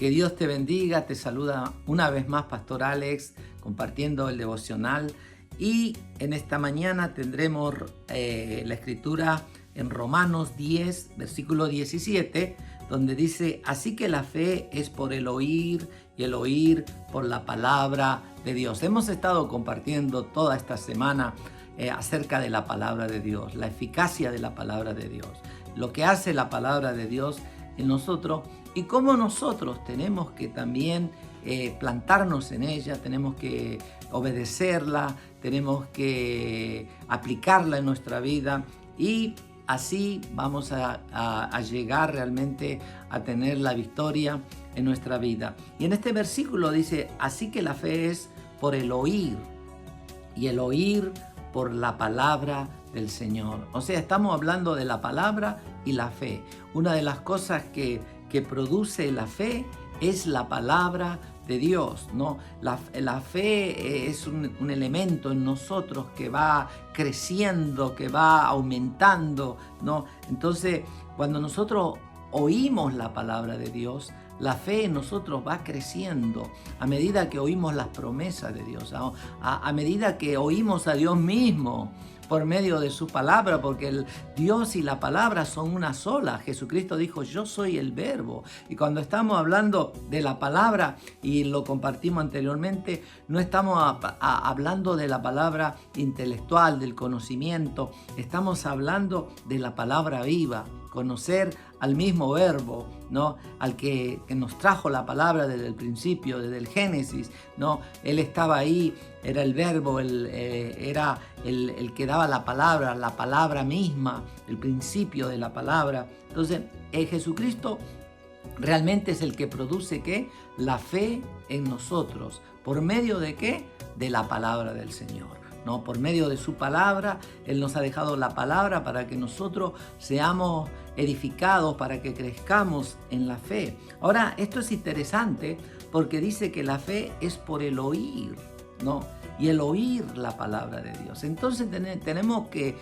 Que Dios te bendiga, te saluda una vez más Pastor Alex compartiendo el devocional y en esta mañana tendremos la escritura en Romanos 10, versículo 17, donde dice: así que la fe es por el oír y el oír por la palabra de Dios. Hemos estado compartiendo toda esta semana acerca de la palabra de Dios, la eficacia de la palabra de Dios, lo que hace la palabra de Dios en nosotros y cómo nosotros tenemos que también plantarnos en ella, tenemos que obedecerla, tenemos que aplicarla en nuestra vida y así vamos a llegar realmente a tener la victoria en nuestra vida. Y en este versículo dice: así que la fe es por el oír y el oír por la palabra del Señor. O sea, estamos hablando de la palabra y la fe. Una de las cosas que produce la fe es la palabra de Dios, ¿no? La fe es un elemento en nosotros que va creciendo, que va aumentando, ¿no? Entonces, cuando nosotros oímos la palabra de Dios, la fe en nosotros va creciendo a medida que oímos las promesas de Dios, a medida que oímos a Dios mismo por medio de su palabra, porque el Dios y la palabra son una sola. Jesucristo dijo: yo soy el verbo. Y cuando estamos hablando de la palabra, y lo compartimos anteriormente, no estamos hablando de la palabra intelectual, del conocimiento, estamos hablando de la palabra viva, conocer al mismo verbo, ¿no? Al que nos trajo la palabra desde el principio, desde el Génesis, ¿no? Él estaba ahí, era el verbo, era el que daba la palabra misma, el principio de la palabra. Entonces, Jesucristo realmente es el que produce ¿qué? La fe en nosotros. ¿Por medio de qué? De la palabra del Señor, ¿no? Por medio de su palabra, Él nos ha dejado la palabra para que nosotros seamos edificados, para que crezcamos en la fe. Ahora, esto es interesante porque dice que la fe es por el oír, ¿no? Y el oír la palabra de Dios. Entonces tenemos que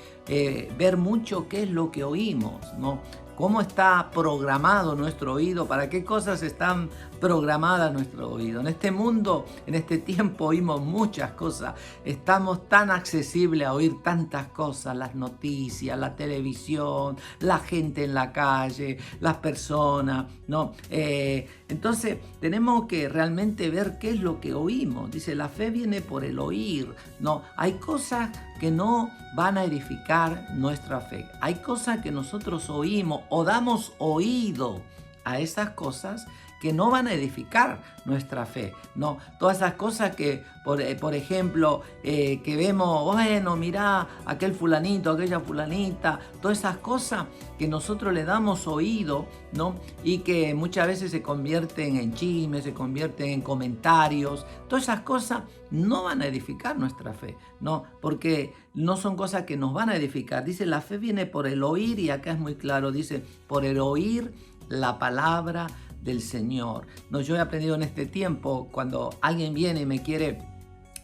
ver mucho qué es lo que oímos, ¿no? Cómo está programado nuestro oído, para qué cosas están programadas nuestro oído. En este mundo, en este tiempo, oímos muchas cosas. Estamos tan accesibles a oír tantas cosas: las noticias, la televisión, la gente en la calle, las personas, ¿no? Entonces, tenemos que realmente ver qué es lo que oímos. Dice: la fe viene por el oír, ¿no? Hay cosas que no van a edificar nuestra fe. Hay cosas que nosotros oímos o damos oído a esas cosas que no van a edificar nuestra fe, ¿no? Todas esas cosas que, por ejemplo, que vemos, bueno, mirá, aquel fulanito, aquella fulanita, todas esas cosas que nosotros le damos oído, ¿no? Y que muchas veces se convierten en chismes, se convierten en comentarios. Todas esas cosas no van a edificar nuestra fe, ¿no? Porque no son cosas que nos van a edificar. Dice: la fe viene por el oír, y acá es muy claro, dice: por el oír la palabra del Señor. No, yo he aprendido en este tiempo, cuando alguien viene y me quiere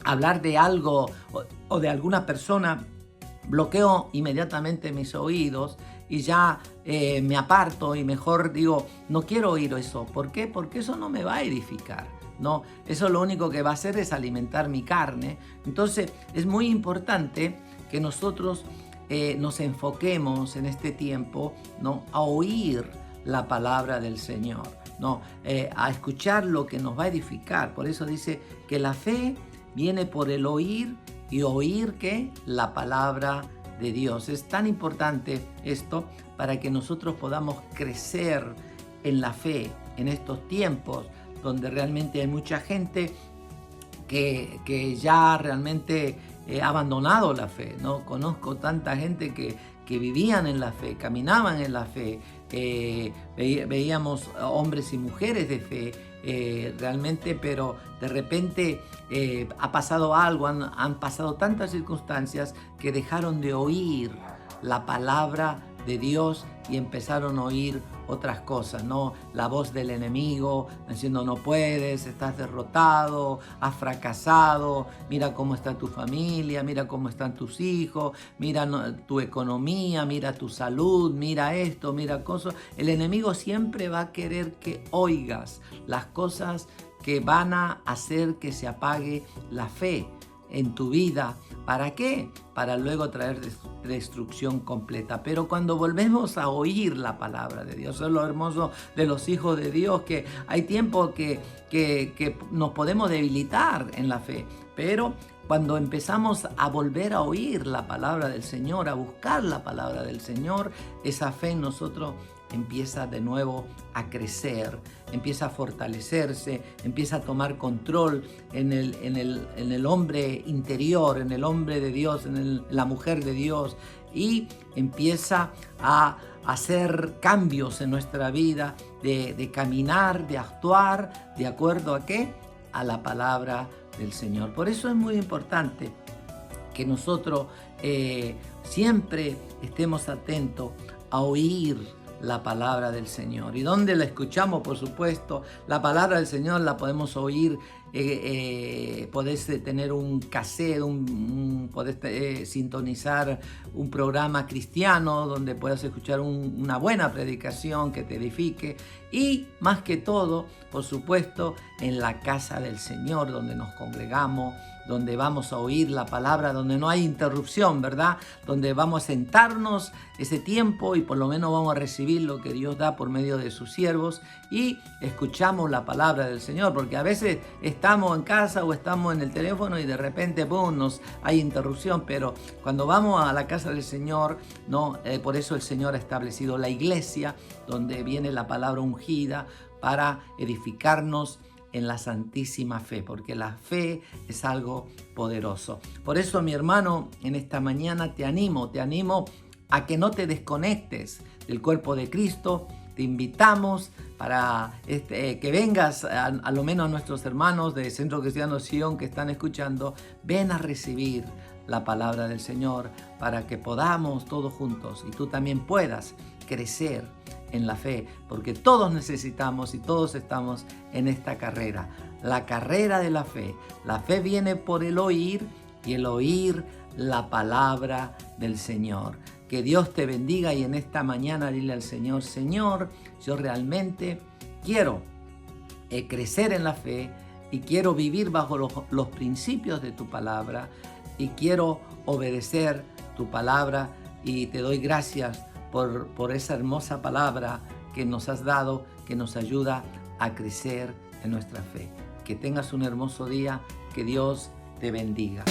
hablar de algo o de alguna persona, bloqueo inmediatamente mis oídos y ya me aparto y mejor digo: no quiero oír eso. ¿Por qué? Porque eso no me va a edificar, ¿no? Eso lo único que va a hacer es alimentar mi carne. Entonces es muy importante que nosotros nos enfoquemos en este tiempo, ¿no? A oír la palabra del Señor, ¿no? A escuchar lo que nos va a edificar. Por eso dice que la fe viene por el oír, y oír ¿qué? La palabra de Dios. Es tan importante esto para que nosotros podamos crecer en la fe en estos tiempos donde realmente hay mucha gente que ya realmente ha abandonado la fe, ¿no? Conozco tanta gente que vivían en la fe, caminaban en la fe, veíamos hombres y mujeres de fe realmente, pero de repente ha pasado algo, han pasado tantas circunstancias que dejaron de oír la palabra de Dios y empezaron a oír otras cosas, ¿no? La voz del enemigo diciendo no puedes, estás derrotado, has fracasado, mira cómo está tu familia, mira cómo están tus hijos, mira tu economía, mira tu salud, mira esto, mira cosas. El enemigo siempre va a querer que oigas las cosas que van a hacer que se apague la fe en tu vida. ¿Para qué? Para luego traer destrucción completa. Pero cuando volvemos a oír la palabra de Dios, eso es lo hermoso de los hijos de Dios, que hay tiempo que nos podemos debilitar en la fe, pero cuando empezamos a volver a oír la palabra del Señor, a buscar la palabra del Señor, esa fe en nosotros empieza de nuevo a crecer, empieza a fortalecerse, empieza a tomar control en el hombre interior, en el hombre de Dios, en la mujer de Dios, y empieza a hacer cambios en nuestra vida, de caminar, de actuar, ¿de acuerdo a qué? A la palabra del Señor. Por eso es muy importante que nosotros siempre estemos atentos a oír la palabra del Señor. ¿Y dónde la escuchamos? Por supuesto, la palabra del Señor la podemos oír, podés tener un cassette, podés sintonizar un programa cristiano donde puedas escuchar una buena predicación que te edifique, y más que todo, por supuesto, en la casa del Señor, donde nos congregamos, donde vamos a oír la palabra, donde no hay interrupción, ¿verdad? Donde vamos a sentarnos ese tiempo y por lo menos vamos a recibir lo que Dios da por medio de sus siervos y escuchamos la palabra del Señor, porque a veces estamos en casa o estamos en el teléfono y de repente, ¡pum!, hay interrupción, pero cuando vamos a la casa del Señor, ¿no? Por eso el Señor ha establecido la iglesia, donde viene la palabra ungida para edificarnos en la santísima fe, porque la fe es algo poderoso. Por eso, mi hermano, en esta mañana te animo a que no te desconectes del cuerpo de Cristo. Te invitamos para que vengas a lo menos a nuestros hermanos de Centro Cristiano Sion que están escuchando. Ven a recibir la palabra del Señor para que podamos todos juntos y tú también puedas crecer en la fe, porque todos necesitamos y todos estamos en esta carrera, la carrera de la fe. La fe viene por el oír y el oír la palabra del Señor. Que Dios te bendiga y en esta mañana dile al Señor: Señor, yo realmente quiero crecer en la fe y quiero vivir bajo los principios de tu palabra y quiero obedecer tu palabra, y te doy gracias por esa hermosa palabra que nos has dado, que nos ayuda a crecer en nuestra fe. Que tengas un hermoso día, que Dios te bendiga.